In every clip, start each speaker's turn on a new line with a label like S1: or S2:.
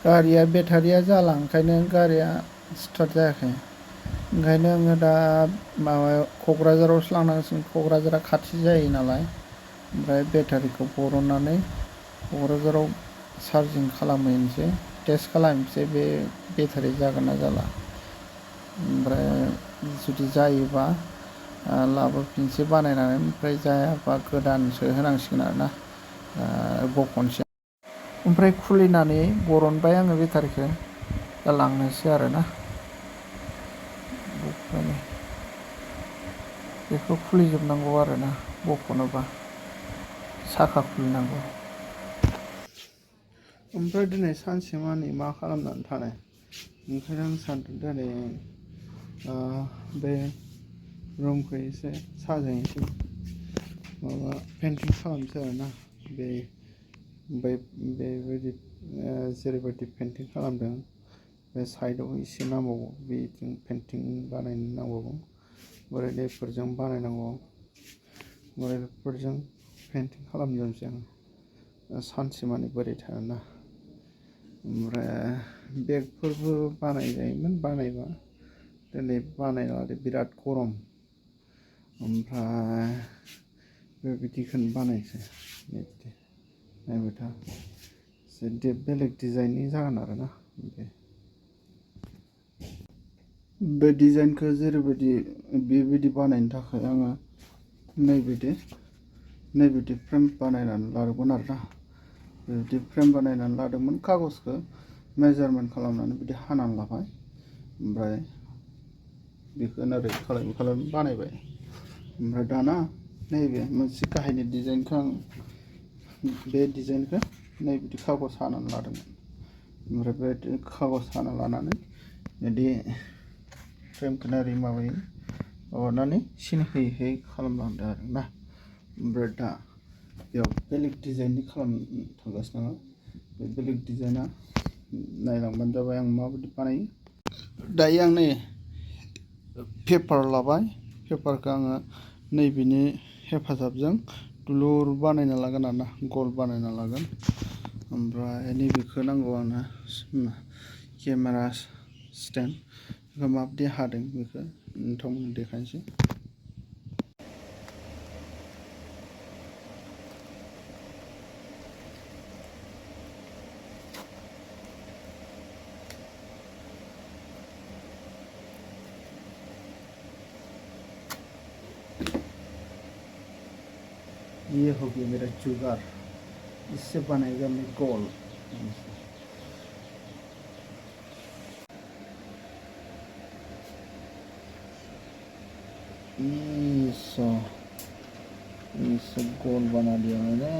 S1: गारिया बेटारिया जाला, ओंखायनो गारिया स्टार्ट जायाखै। ओंखायनो आङो दा माबायाव क'क्राझारावसो लांनांसिगोन। क'क्राझारा खाथि जायो नालाय, ओमफ्राय बेटारिखौ बरननानै क'क्राझाराव चार्जिं खालामहैनोसै, टेस्ट खालामनोसै बे बेटारि जागोन ना जाला। ओमफ्राय जुदि जायोबा लाबोफिनसै बानायनानै, ओमफ्राय जायाबा गोदानसो होनांसिगोन आरोना, बख'नोसै। ओमफ्राय खुलिनानै बरनबाय आङो बेटारिखौ, दा लांनोसै आरोना। बेखौ खुलिजोबनांगौ आरोना, बख'नोबा साखा खुलिनांगौ। ओमफ्राय दिनै सानसेमानि मा खालामनानै थानाय, ओंखायनो आं सानदों दिनै बे रुमखौ एसे साजायनोसै, माबा पेन्टिं खालामनोसै आरोना। बेबायदि जेरैबायदि पेन्टिं खालामदों, बे साइडआव एसे नांबावगौ, बेथिं पेन्टिं बानायनो नांबावगौ, ओमफ्राय बेफोरजों बानायनांगौ, ओमफ्राय बेफोरजों पेन्टिं खालामजोबनोसै आं सानसेमानि बोरै थागोन ना। ओमफ्राय बेगफोरबो बानायजायोमोन बानायबा, दिनै बानायला, बिराद गरम। ओमफ्राय बेबायदिखौनो बानायसै, बिदि नायबाय था, एसे बेलेग डिजाइननि जागोन आरोना। बे डिजाइनखौ जेरैबायदि बेबायदि बानायनो थाखाय आङो नैबिदि फ्रेम बानायनानै लादोंमोन आरोना। बिदि फ्रेम बानायनानै लादोंमोन, कागजखौ मेजारमेन्ट खालामनानै बिदि हानानै लाबाय, ओमफ्राय बेखौ ओरै खालामै बानायबाय। ओमफ्राय दाना नैबे मोनसे गाहायनि डिजाइनखौ आं, बे डिजाइनखौ नैबिदि कागज हानानै लादोंमोन। ओमफ्राय बे कागज हाना लानानै बिदि फ्रेमखौ ओरै माबानानै सिन होयै होयै खालामलांदों आरोना। ओमफ्राय दा बेयाव बेलेग डिजाइननि खालामनो थांगासिनो आङो। बे बेलेग डिजाइना नायलांबानो जाबाय आं माबायदि बानायो। दायो आं नै पेपार लाबाय, पेपारखौ आङो नैबेनि हेफाजाबजों दुलुर बानायना लागोन आरोना, गल बानायना लागोन। ओमफ्राय नैबेखौ नांगौ आंनो केमेरा स्टेन्ड, बेखौ माबायदि हादों बेखौ नोंथांमोननो देखायनोसै। ये हो गया मेरा जुगाड़, इससे बनेगा मैं गोल। इससे गोल बना दिया मैंने।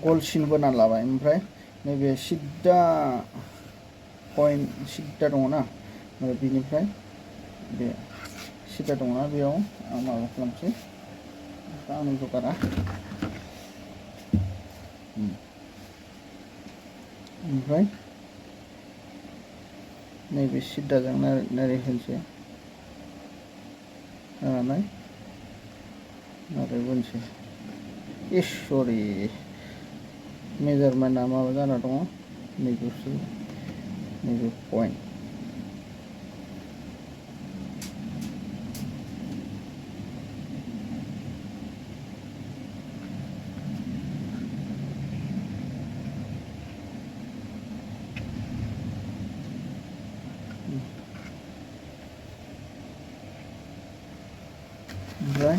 S1: गल सिन बोना लाबाय, ओमफ्राय नैबे सिद्दा पइन्ट सिद्दा दङ ना, बिनिफ्राय बे सिद्दा दङना, बेयाव आं माबा खालामसै, आंनि जगारा। ओमफ्राय नैबे सिद्दाजों नारै होनोसै, होनानै नारै बोनोसै। इसरि मेजारमेन्टआ माबा जाना दङ, नैबे पइन्ट। ओमफ्राय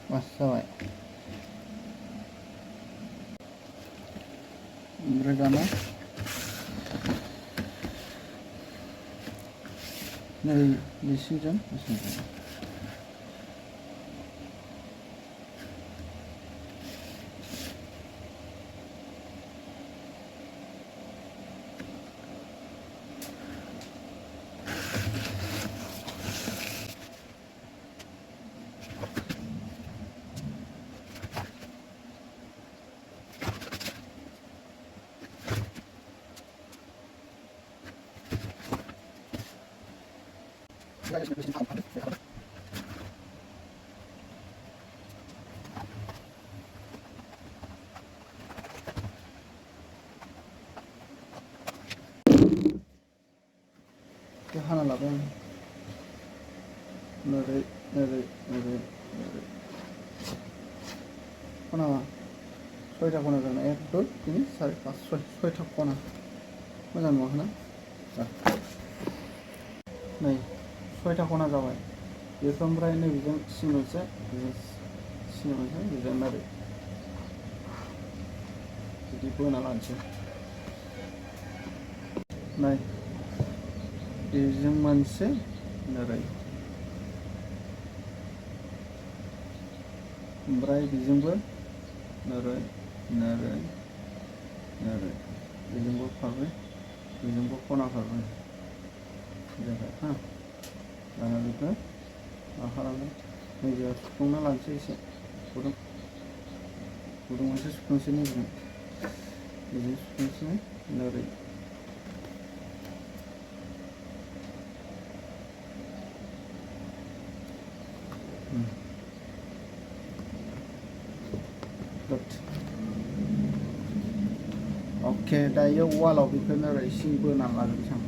S1: बास जाबाय। ओमफ्राय दाना नै बिसिजों हाना लाबाय आं नोरै नोरै नोरै नोरै खना सयथा खना जाना 1 2 3 4 5 6 सयथा खना मोजां नुवाखैना नै सयथा खना जाबाय बेखौ ओमफ्राय नैबेजों सिन मोनसे बेजों ओरै बिदि बोना लानोसै नै बेजों मोनसे नोरै ओमफ्राय बेजोंबो नोरै नोरै नोरै बेजोंबो फारब्रै बेजोंबो खना फारब्रै जाबाय हा दाना बेखौ मा खालामो नैबेयाव सुफ्लंना लानोसै एसे गुदुं मोनसे सुफ्लंसै नैबेजों बेजों सुफ्लंसै नोरै ओके दायो वालाव बेखौ नोरै सिन बोना लाग्रोसै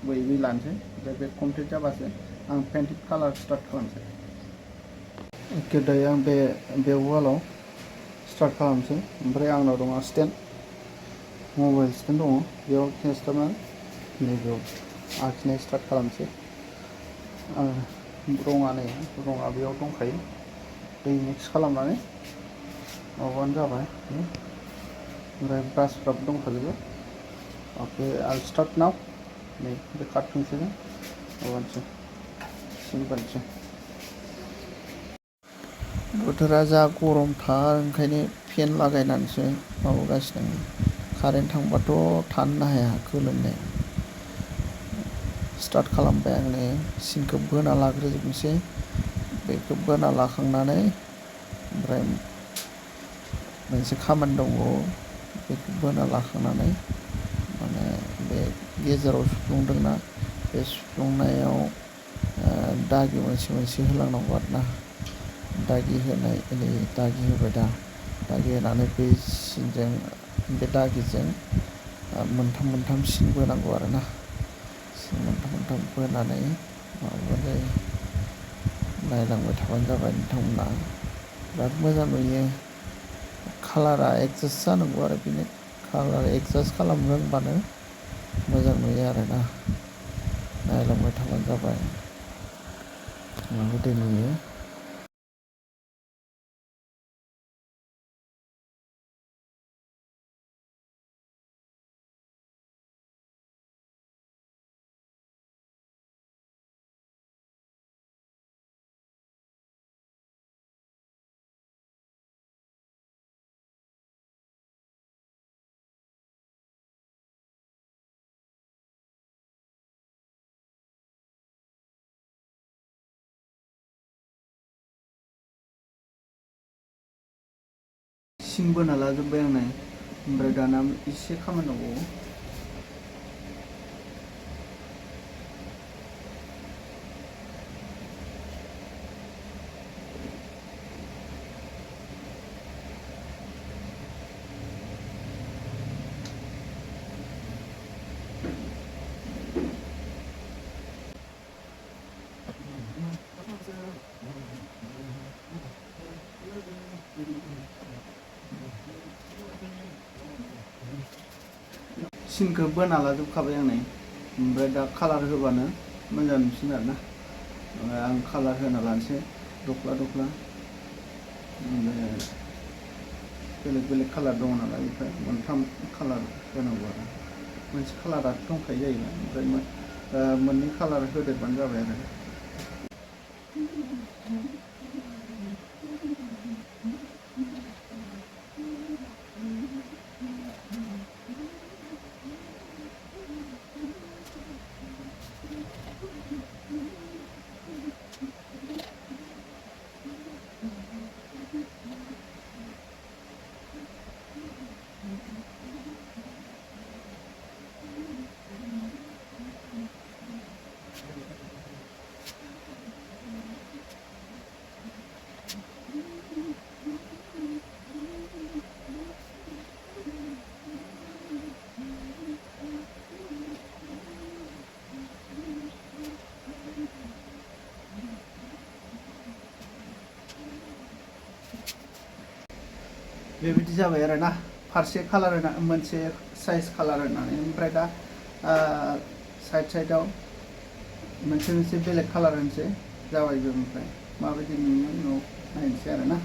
S1: बै लानोसै ओमफ्राय बे कमप्लिट जाबासो आं पेन्टिं कालार स्टार्ट खालामसै ओके दायो आं बे वालाव स्टार्ट खालामसै ओमफ्राय आंनाव दङ स्टेन्ड मबाइल स्टेन्ड दङ बेयाव खेंस्थाबनानै नैबेयाव आखिनाय स्टार्ट खालामसै रङा बेयाव दंखायो दै मिक्स खालामनानै माबानो जाबाय ओमफ्राय ब्रासफ्राबो दंखाजोबो ओके आल स्टार्ट नाव नै बे कार्ड पेन्सिलजों माबानोसै सिन बोनोसै बोथोरा जा गरमथार ओंखायनो फेन लागायनानैसो माबागासिनो कारेन्ट थांबाथ' थानो हाया गोलोमनाय स्टार्ट खालामबाय आं नै सिनखौ बोना लाग्रोजोबनोसै बेखौ बोना लाखांनानै ओमफ्राय मोनसे खामानि दंबावो बेखौ बोना लाखांनानै माने बे गेजेराव सुफ्लंदोंना बे सुफ्लंनायाव दागि मोनसे होलांनांगौ आरोना दागि होनाय नै दागि होबाय दागि होनानै बे सिनजों बे दागिजों मोनथाम सिन बोनांगौ आरोना सिन मोनथाम बोनानै माबाबानो नायलांबाय थाबानो जाबाय नोंथांमोना बिराद मोजां नुयो कालारा एडजास्ट जानांगौ आरो बेनो कालार एडजास्ट खालामनो रोंबानो मोजां नुयो आरोना नायलांबाय थाबानो जाबाय माबायदि नुयो सिन बोना लाजोब्बाय आं नै ओमफ्राय दाना एसे खामानि दंबावो सिनखौ बोना लाजोबखाबाय आं नै ओमफ्राय दा कालार होबानो मोजां नुसिगोन आरोना आं कालार होना लानोसै दख्ला ओमफ्राय बेलेग कालार दङ नालाय ओमफ्राय मोनथाम कालार होनांगौ आरो मोनसे कालारा दंखायो जाहैबाय ओमफ्राय मोननै कालार होदेरबानो जाबाय आरो बेबायदि जाबाय आरो ना फारसे कालार होना मोनसे साइज कालार होनानै ओमफ्राय दा साइडआव मोनसे बेलेग कालार होनोसै जाबायबो ओमफ्राय माबायदि नुयो उनाव नायनोसै आरो ना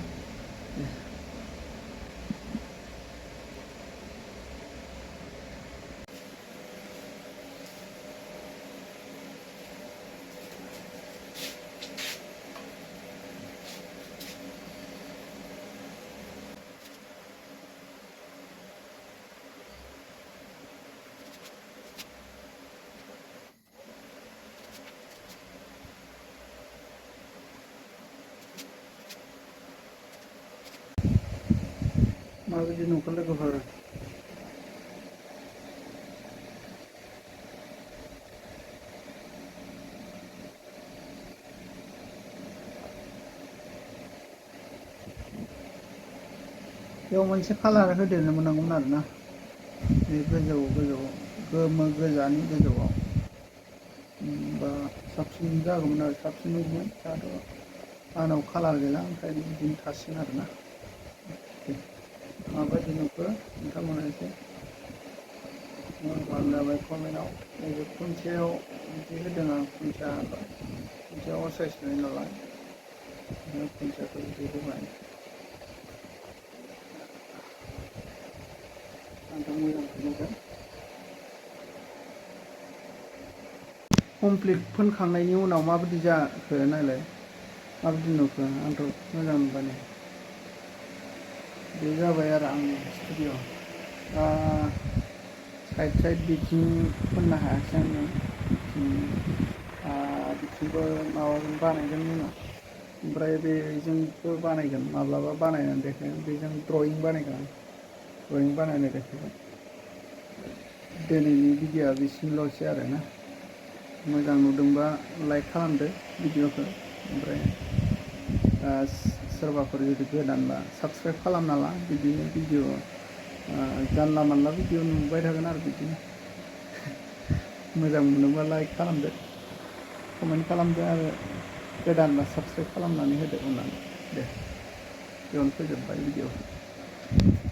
S1: माबायदि नुखो लोगोफोर बेयाव मोनसे कालार होदेरनो मोननांगौमोन आरो ना बे गोजौ गोमो गोजानि गोजौआव बा साबसिन जागौमोन आरो साबसिन नुगौमोन दाथ' आंनाव कालार गैला ओंखायनो बिदिनो थासिगोन आरो ना माबायदि नुखो नोंथांमोना एसे मोजां जाबाय कमेन्टआव नैबे खुन्थियाव बिदि होदों आं खुन्थियाव साइज नुयो नालाय खुन्थियाखौ बिदि होबाय आंथ' मोजां नुदों कमप्लिट फोनखांनायनि उनाव माबायदि जाखो नायलाय माबायदि नुखो आंथ' मोजां नुबाय नै बे जाबाय आरो आंनि स्टुडिअ साइड बिथिं फोननो हायासै आङो बिथिंबो माबाजों बानायगोन उनाव ओमफ्राय बेजोंबो बानायगोन माब्लाबा बानायनानै देखायगोन बेजों ड्रयिं बानायगोन ड्रयिं बानायनाय देखायगोन दिनैनि भिडिअ'आ बिसिमल'सै आरोना मोजां नुदोंबा लाइक खालामदो भिडिअ'खौ ओमफ्राय सोरबाफोर जुदि गोदानबा साबस्क्राइब खालामना ला बिदिनो भिडिअ जानला मानला भिडिअ नुबाय थागोन आरो बिदिनो मोजां मोनोबा लाइक खालामदो कमेन्ट खालामदो आरो गोदानबा साबस्क्राइब खालामनानै होदो अननानै दे बेयावनो फोजोबबाय भिडिअ'खौ